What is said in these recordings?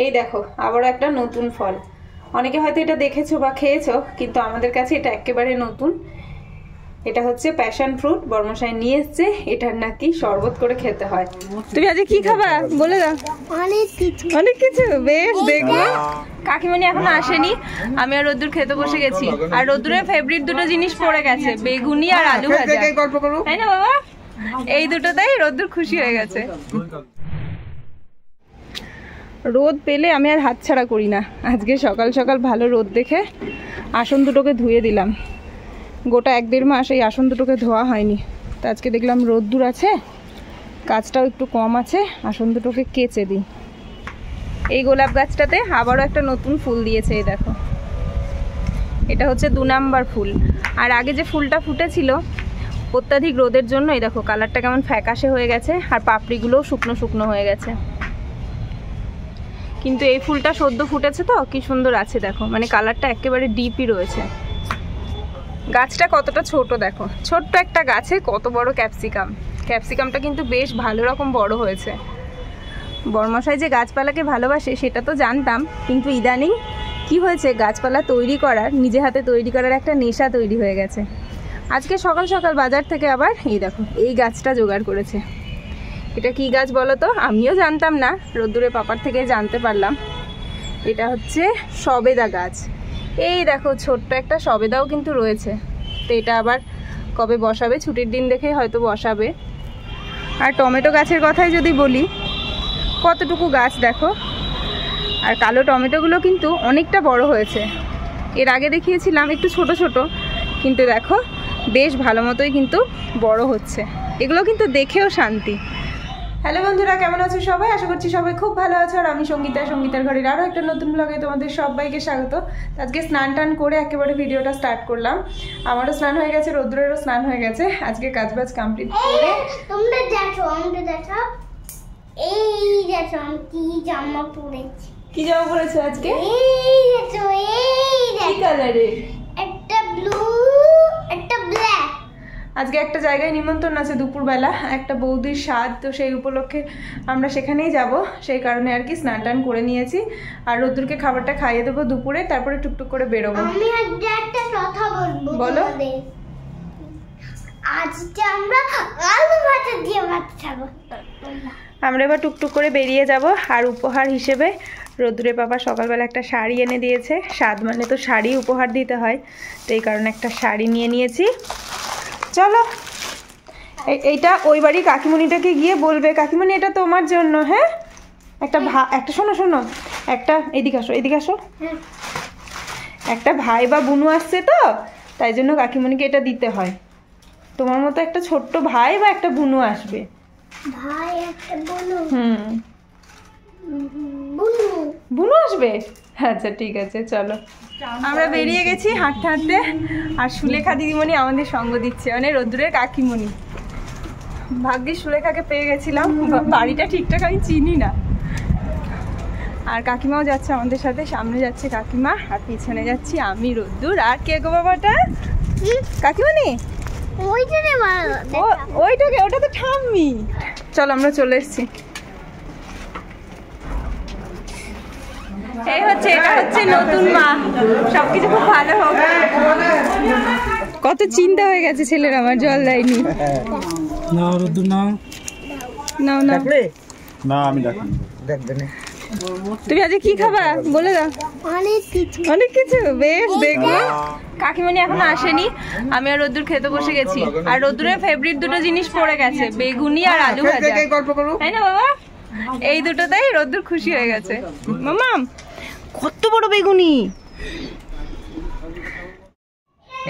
এই দেখো আবারও একটা নতুন ফল। অনেকে হয়তো এটা দেখেছো বা খেয়েছো, কিন্তু আমাদের কাছে এটা একেবারে নতুন। এটা হচ্ছে প্যাশন ফ্রুট। বর্মশাই নিয়ে এসছে, এটার নাকি শরবত করে খেতে হয়। তুমি আজকে কি খাবা বলে দাও। অনেক কিছু। বেশ, দেখবো। কাকিমণি এখনো আসেনি, আমি আর রোদ্দুর খেতে বসে গেছি। আর রোদ্দুরের ফেভারিট দুটো জিনিস পড়ে গেছে, বেগুনি আর আলু ভাজা, তাই না বাবা? এই দুটোতেই রোদ্দুর খুশি হয়ে গেছে। রোদ পেলে আমি আর হাতছাড়া করি না। আজকে সকাল সকাল ভালো রোদ দেখে আসন দুটোকে ধুয়ে দিলাম। গোটা 1-1.5 মাস এই আসন দুটোকে ধোয়া হয়নি। তো আজকে দেখলাম রোদ্দুর আছে, কাজটাও একটু কম আছে, আসন দুটোকে কেচে দিই। এই গোলাপ গাছটাতে আবারও একটা নতুন ফুল দিয়েছে, এই দেখো। এটা হচ্ছে 2 নাম্বার ফুল। আর আগে যে ফুলটা ফুটেছিল অত্যাধিক রোদের জন্য এই দেখো কালারটা কেমন ফ্যাকাশে হয়ে গেছে, আর পাপড়িগুলোও শুকনো শুকনো হয়ে গেছে। কিন্তু এই ফুলটা সদ্য ফুটেছে তো কি সুন্দর আছে দেখো, মানে কালারটা একেবারে ডিপই রয়েছে। গাছটা কতটা ছোট দেখো, ছোট্ট একটা গাছে কত বড় ক্যাপসিকাম। ক্যাপসিকামটা কিন্তু বেশ ভালো রকম বড় হয়েছে। বর্মশাই যে গাছপালাকে ভালোবাসে সেটা তো জানতাম, কিন্তু ইদানিং কি হয়েছে, গাছপালা তৈরি করার, নিজে হাতে তৈরি করার একটা নেশা তৈরি হয়ে গেছে। আজকে সকাল সকাল বাজার থেকে আবার এই দেখো এই গাছটা জোগাড় করেছে। এটা কি গাছ বলো তো? আমিও জানতাম না, রোদ্দুরে পাপার থেকে জানতে পারলাম। এটা হচ্ছে সবেদা গাছ। এই দেখো ছোট্ট একটা সবেদাও কিন্তু রয়েছে। তো এটা আবার কবে বসাবে, ছুটির দিন দেখে হয়তো বসাবে। আর টমেটো গাছের কথাই যদি বলি, কতটুকু গাছ দেখো। আর কালো টমেটোগুলো কিন্তু অনেকটা বড় হয়েছে। এর আগে দেখিয়েছিলাম একটু ছোট ছোট, কিন্তু দেখো বেশ ভালো মতোই কিন্তু বড় হচ্ছে। এগুলো কিন্তু দেখেও শান্তি। হ্যালো বন্ধুরা, কেমন আছো সবাই? আশা করছি সবাই খুব ভালো আছো। আর আমি সঙ্গীতার ঘরের আরও একটা নতুন ব্লগে তোমাদের সবাইকে স্বাগত। আজকে স্নান টান করে একেবারে ভিডিওটা স্টার্ট করলাম। আমারও স্নান হয়ে গেছে, রোদ্দুরেরও স্নান হয়ে গেছে। আজকে কাজবাজ কমপ্লিট করে তোমরা দেখো, আমাকে দেখো, এই দেখো আমি কি জামা পরেছি। কি জামা পরেছো আজকে? এই দেখো, এই দেখো কি কালারের? একটা ব্লু একটা ব্ল্যাক। আজকে একটা জায়গায় নিমন্ত্রণ আছে দুপুরবেলা, একটা বৌদির স্বাদ, তো সেই উপলক্ষে আমরা সেখানেই যাব। সেই কারণে আর কি স্নান টান করে নিয়েছি। আর রোদ্দুরকে খাবারটা খাইয়ে দেবো দুপুরে, তারপরে টুকটুক করে বেরোবো। আমি একটা কথা বলবো। বলো। আজকে আমরা আলু ভাজা দিয়ে ভাত খাবো। আমরা এবার টুকটুক করে বেরিয়ে যাব। আর উপহার হিসেবে রোদ্দুরে বাবা সকালবেলা একটা শাড়ি এনে দিয়েছে। স্বাদ মানে তো শাড়ি উপহার দিতে হয়, তো এই কারণে একটা শাড়ি নিয়ে নিয়েছি। চলো, এইটা ওই বাড়ি কাকিমণিটাকে গিয়ে বলবে, কাকিমণি এটা তোমার জন্য। হ্যাঁ, একটা শোনো একটা এদিকে আসো। একটা ভাই বা বুনু আসছে তো, তাই জন্য কাকিমণিকে এটা দিতে হয়। তোমার মতো একটা ছোট্ট ভাই বা একটা বুনু আসবে। ভাই একটা বুনু। বুনু আসবে। আচ্ছা ঠিক আছে, চলো। আমরা বেরিয়ে গেছি হাঁটতে হাঁটতে। আর সুলেখা দিদিমণি আমাদের সঙ্গ দিচ্ছে, মানে রোদ্দুরের কাকিমণি। ভাগ্যিস সুলেখাকে পেয়ে গেছিলাম, বাড়িটা ঠিকঠাক আমি চিনি না। আর কাকিমাও যাচ্ছে আমাদের সাথে, সামনে যাচ্ছে কাকিমা আর পিছনে যাচ্ছি আমি, রোদ্দুর। আর কে গো বাবাটা? কাকিমণি। ওইটাকে, ওটা তো ঠাম্মি। চলো আমরা চলে এসছি। এই হচ্ছে, এটা হচ্ছে নতুন মা। সবকিছু খুব ভালো হোক। কত চিন্তা হয়ে গেছে ছেলের, আমার জল দেয়নি। নাও রোদ্দুর নাও। নাও না, আমি দেখবে না। তুমি আজকে কি খাবা বলে দাও। অনেক কিছু। বেশ, দেখবো। কাকিমণি এখনো আসেনি, আমি আর রোদ্দুর খেতে বসে গেছি। আর রোদ্দুরের ফেভারিট দুটো জিনিস পড়ে গেছে, বেগুনি আর আলু ভাজা, তাই না বাবা? এই দুটোতেই রোদ্দুর খুশি হয়ে গেছে। মামাম, কত বড় বেগুনি।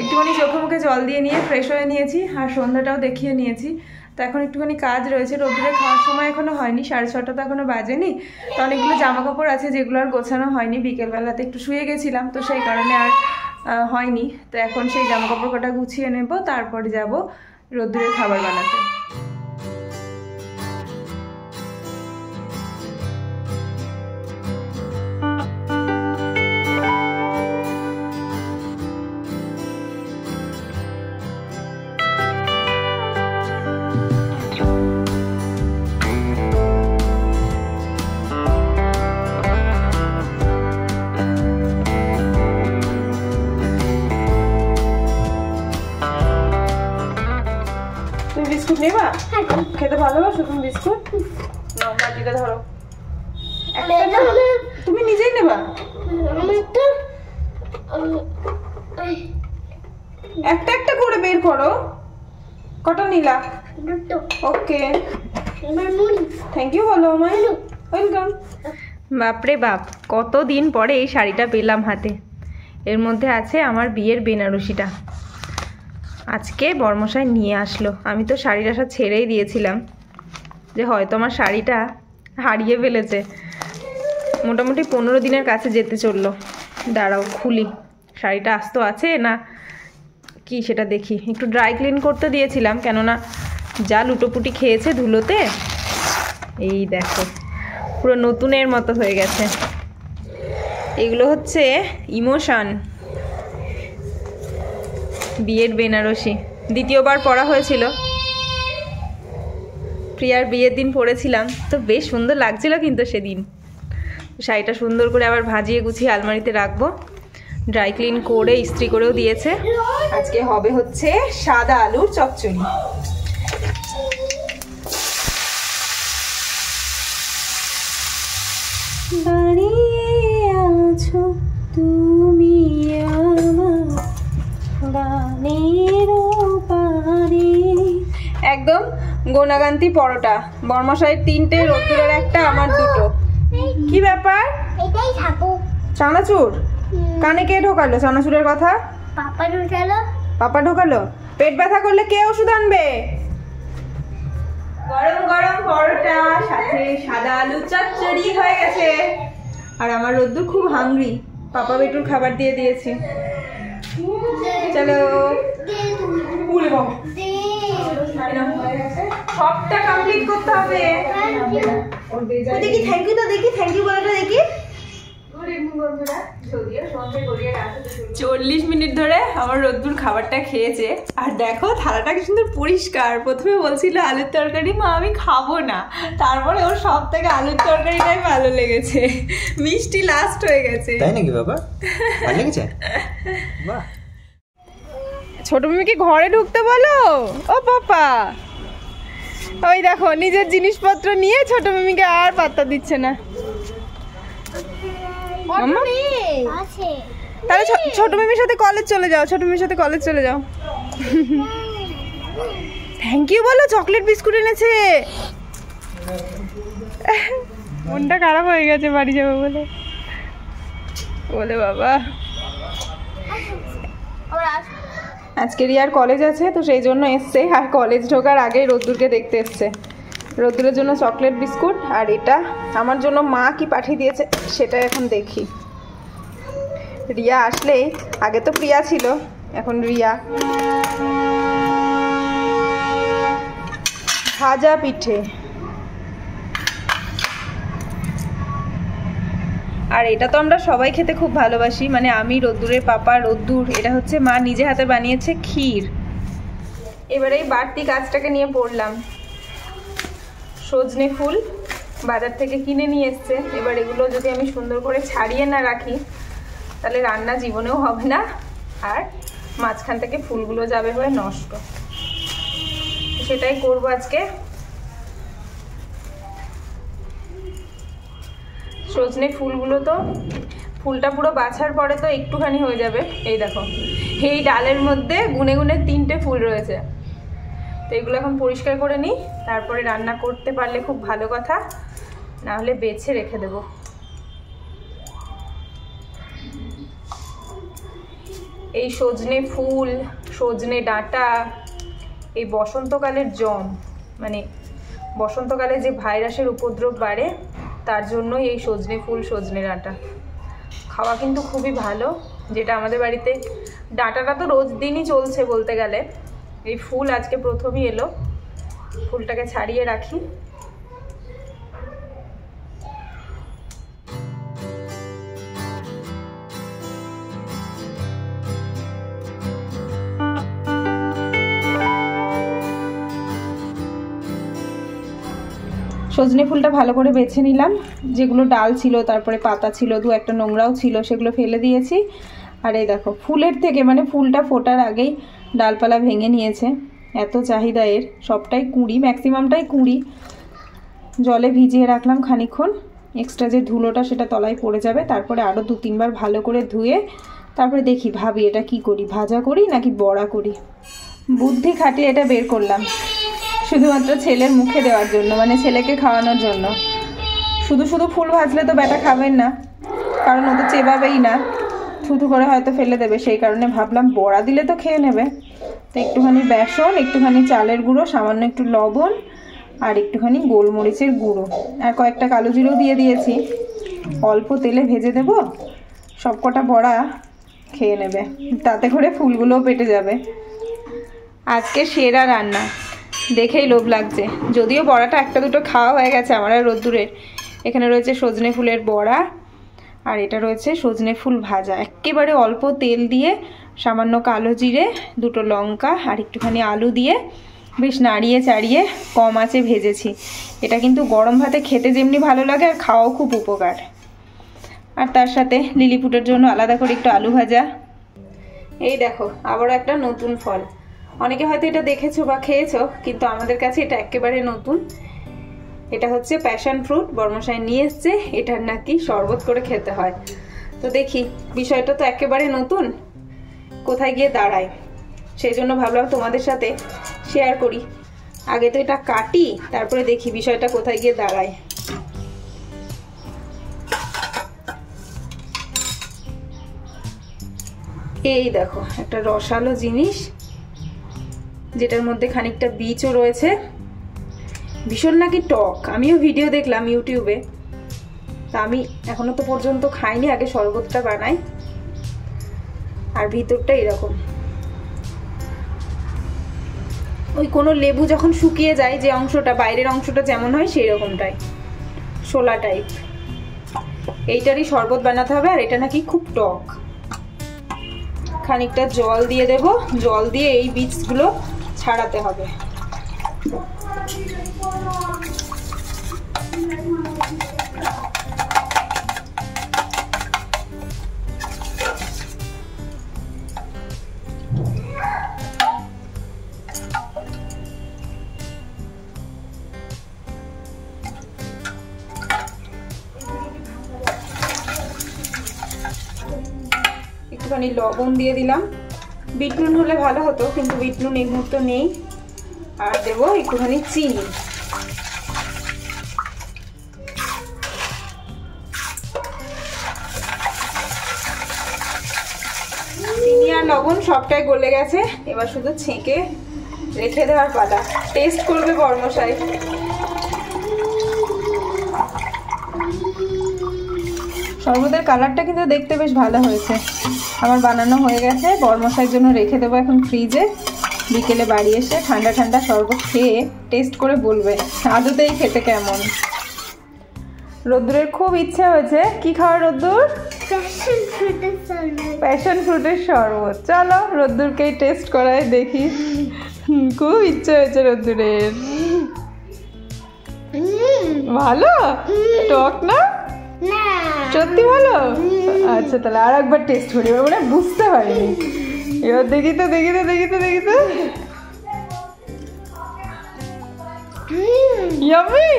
একটুখানি চোখে মুখে জল দিয়ে নিয়ে ফ্রেশ হয়ে নিয়েছি, আর সন্ধ্যাটাও দেখিয়ে নিয়েছি। তো এখন একটুখানি কাজ রয়েছে। রোদ্দুরে খাওয়ার সময় এখনো হয়নি, 6:30 তো এখনো বাজেনি। তো অনেকগুলো জামা কাপড় আছে যেগুলো আর গোছানো হয়নি। বিকেলবেলাতে একটু শুয়ে গেছিলাম, তো সেই কারণে আর হয়নি। তো এখন সেই জামা কাপড় কটা গুছিয়ে নেব, তারপরে যাব রোদ্দুরে খাবার বানাতে। নেবা? খেতে ভালোবাসো তুমি বিস্কুট? নাও বাটিটা ধরো। তুমি নিজেই নেবা? একটা একটা করে বের করো। কটা নিলা? ওকে, থ্যাংক ইউ বলো আমায়। ওয়েলকাম। বাপরে বাপ, কতদিন পরে এই শাড়িটা পেলাম হাতে। এর মধ্যে আছে আমার বিয়ের বেনারসিটা। আজকে বর্মশাই নিয়ে আসলো। আমি তো শাড়ির আশা ছেড়েই দিয়েছিলাম যে হয়তো আমার শাড়িটা হারিয়ে ফেলেছে। মোটামুটি 15 দিনের কাছে যেতে চললো। দাঁড়াও খুলি, শাড়িটা আস্ত আছে না কি সেটা দেখি। একটু ড্রাই ক্লিন করতে দিয়েছিলাম, কেননা যা লুটোপুটি খেয়েছে ধুলোতে। এই দেখো পুরো নতুনের মতো হয়ে গেছে। এগুলো হচ্ছে ইমোশন বিয়ের বেনারসি। দ্বিতীয়বার পরা হয়েছিল, প্রিয়ার বিয়ের দিন পরেছিলাম, তো বেশ সুন্দর লাগছিল কিন্তু সেদিন। শাড়িটা সুন্দর করে আবার ভাজিয়ে গুছিয়ে আলমারিতে রাখবো। ড্রাই ক্লিন করে ইস্ত্রি করেও দিয়েছে। আজকে হবে হচ্ছে সাদা আলুর চচ্চড়ি। দাঁড়িয়ে আছো তুমি আমার গানের পারে। একদম গোনাগান্তি পরোটা। বর্মশাইয়ের 3টে, রোদ্দুরের একটা, আমার 2টো। কি ব্যাপার? এটাই থাকো। চানাচুর কানে কে ঢোকালো? চানাচুরের কথা পাপা ঢোকালো। পাপা ঢোকালো? পেট ব্যথা করলে কে ওষুধ আনবে? গরম গরম পরোটা সাথে সাদা আলু চচ্চড়ি হয়ে গেছে। আর আমার রোদ্দুর খুব হাংরি, পাপা বেটুর খাবার দিয়ে দিয়েছি। চলো সবটা কমপ্লিট করতে হবে। দেখি থ্যাংক ইউ তো, দেখি থ্যাংক ইউ বলাটা দেখি। 40 মিনিট ধরে আমার রোদ্দুর খাবারটা খেয়েছে। আর দেখো থালাটা কি সুন্দর পরিষ্কার। প্রথমে বলছিল আলুর তরকারি মা আমি খাবো না, তারপরে ওর সব থেকে আলুর তরকারিটাই ভালো লেগেছে। মিষ্টি লাস্ট হয়ে গেছে। তাই নাকি বাবা? ভালো লেগেছে? বাহ। ছোট মিমিকে ঘরে ঢুকতে বলো। ও পাপা, ওই দেখো নিজের জিনিসপত্র নিয়ে ছোট মিমিকে আর পাত্তা দিচ্ছে না। তাহলে ছোট মিমির সাথে কলেজ চলে যাও, ছোট মিমির সাথে কলেজ চলে যাও। থ্যাংক ইউ বলো, চকলেট বিস্কুট এনেছে। মনটা খারাপ হয়ে গেছে বাড়ি যাবো বলে। বলে বাবা আজকে রিয়ার কলেজ আছে, তো সেই জন্য এসছে। আর কলেজ ঢোকার আগেই রোদ্দুরকে দেখতে এসছে। রোদ্দুরের জন্য চকলেট বিস্কুট, আর এটা আমার জন্য মা কি পাঠিয়ে দিয়েছে সেটা এখন দেখি। রিয়া আসলেই, আগে তো প্রিয়া ছিল, এখন রিয়া। ভাজা পিঠে, আর এটা তো আমরা সবাই খেতে খুব ভালোবাসি, মানে আমি, রোদ্দুরের পাপা, রোদ্দুর। এটা হচ্ছে মা নিজে হাতে বানিয়েছে ক্ষীর। এবারে এই বাড়তি কাজটাকে নিয়ে পড়লাম। সজনে ফুল বাজার থেকে কিনে নিয়ে এসছে। এবার এগুলো যদি আমি সুন্দর করে ছাড়িয়ে না রাখি তাহলে রান্না জীবনেও হবে না, আর মাঝখান থেকে ফুলগুলো যাবে হয়ে নষ্ট। সেটাই করব আজকে। সজনে ফুলগুলো তো ফুলটা পুরো বাছার পরে তো একটুখানি হয়ে যাবে। এই দেখো এই ডালের মধ্যে গুনে গুনে 3টে ফুল রয়েছে। তো এগুলো এখন পরিষ্কার করে নিই, তারপরে রান্না করতে পারলে খুব ভালো কথা, না হলে বেছে রেখে দেব। এই সজনে ফুল, সজনে ডাঁটা, এই বসন্তকালের জম, মানে বসন্তকালে যে ভাইরাসের উপদ্রব বাড়ে তার জন্যই এই সজনে ফুল, সজনে ডাঁটা খাওয়া কিন্তু খুবই ভালো। যেটা আমাদের বাড়িতে ডাঁটাটা তো রোজ দিনই চলছে বলতে গেলে। এই ফুল আজকে প্রথমই এলো, ফুলটাকে ছাড়িয়ে রাখি। সজনে ফুলটা ভালো করে বেছে নিলাম। যেগুলো ডাল ছিল, তারপরে পাতা ছিল, 2-1টা নোংরাও ছিল, সেগুলো ফেলে দিয়েছি। আর এই দেখো ফুলের থেকে, মানে ফুলটা ফোটার আগেই ডালপালা ভেঙে নিয়েছে। এত চাহিদা এর, সবটাই কুঁড়ি, ম্যাক্সিমামটাই কুঁড়ি। জলে ভিজিয়ে রাখলাম খানিকক্ষণ, এক্সট্রা যে ধুলোটা সেটা তলায় পড়ে যাবে। তারপরে আরও 2-3 বার ভালো করে ধুয়ে তারপরে দেখি ভাবি এটা কি করি, ভাজা করি নাকি বড়া করি। বুদ্ধি খাটিয়ে এটা বের করলাম শুধুমাত্র ছেলের মুখে দেওয়ার জন্য, মানে ছেলেকে খাওয়ানোর জন্য। শুধু শুধু ফুল ভাজলে তো ব্যাটা খাবেন না, কারণ ও তো চেবাবেই না, থুথু করে হয়তো ফেলে দেবে। সেই কারণে ভাবলাম বড়া দিলে তো খেয়ে নেবে। তো একটুখানি বেসন, একটুখানি চালের গুঁড়ো, সামান্য একটু লবণ আর একটুখানি গোলমরিচের গুঁড়ো আর কয়েকটা কালো জিরেও দিয়ে দিয়েছি। অল্প তেলে ভেজে দেব, সব কটা বড়া খেয়ে নেবে, তাতে করে ফুলগুলোও পেটে যাবে। আজকে সেরা রান্না, দেখেই লোভ লাগছে। যদিও বড়াটা 1-2 খাওয়া হয়ে গেছে আমার আর রোদ্দুরের। এখানে রয়েছে সজনে ফুলের বড়া আর এটা রয়েছে সজনে ফুল ভাজা। একেবারে অল্প তেল দিয়ে সামান্য কালো জিরে, 2 লঙ্কা আর একটুখানি আলু দিয়ে বেশ নাড়িয়ে চাড়িয়ে কম আঁচে ভেজেছি। এটা কিন্তু গরম ভাতে খেতে যেমনি ভালো লাগে আর খাওয়াও খুব উপকার। আর তার সাথে লিলিপুটের জন্য আলাদা করে একটু আলু ভাজা। এই দেখো আবারও একটা নতুন ফল। অনেকে হয়তো এটা দেখেছো বা খেয়েছো, কিন্তু আমাদের কাছে এটা একেবারে নতুন। এটা হচ্ছে প্যাশন ফ্রুট, বর্মশাই নিয়ে এসছে। এটার নাকি শরবত করে খেতে হয়। তো দেখি, বিষয়টা তো একেবারে নতুন, কোথায় গিয়ে দাঁড়ায়, সেই জন্য ভাবলাম তোমাদের সাথে শেয়ার করি। আগে তো এটা কাটি, তারপরে দেখি বিষয়টা কোথায় গিয়ে দাঁড়ায়। এই দেখো একটা রসালো জিনিস, যেটার মধ্যে খানিকটা বীজও রয়েছে। ভীষণ নাকি টক, আমিও ভিডিও দেখলাম ইউটিউবে, তা আমি এখনো তো পর্যন্ত খাইনি। আগে শরবতটা বানাই। আর ভিতরটা এরকম, ওই কোনো লেবু যখন শুকিয়ে যায় যে অংশটা, বাইরের অংশটা যেমন হয় সেই রকমটাই, শোলা টাইপ। এইটারই শরবত বানাতে হবে। আর এটা নাকি খুব টক। খানিকটা জল দিয়ে দেব, জল দিয়ে এই বীজগুলো ছাড়াতে হবে। একটুখানি লবণ দিয়ে দিলাম। বিট নুন হলে ভালো হতো, কিন্তু বিট নুন এই মুহূর্তে নেই। আর দেবো একটুখানি চিনি। চিনি আর লবণ সবটাই গলে গেছে, এবার শুধু ছেঁকে রেখে দেওয়ার পালা। টেস্ট করবে বর্মশাই। শরবতের কালারটা কিন্তু দেখতে বেশ ভালো হয়েছে। আমার বানানো হয়ে গেছে, বর্মশাইয়ের জন্য রেখে দেবো এখন ফ্রিজে। বিকেলে বাড়ি এসে ঠান্ডা ঠান্ডা শরবত খেয়ে টেস্ট করে বলবে আদতেই খেতে কেমন। রোদ্দুরের খুব ইচ্ছে হয়েছে, কি খাওয়ার রোদ্দুর? প্যাশন ফ্রুটের শরবত। চলো রোদ্দুরকেই টেস্ট করায় দেখি। খুব ইচ্ছে হয়েছে রোদ্দুরের। ভালো? টক না? সত্যি ভালো? আচ্ছা তাহলে আর একবার টেস্ট করি, এবার মানে বুঝতে পারিনি। এবার দেখি তো দেখি তো দেখি তো দেখি তো। ইয়াম্মি!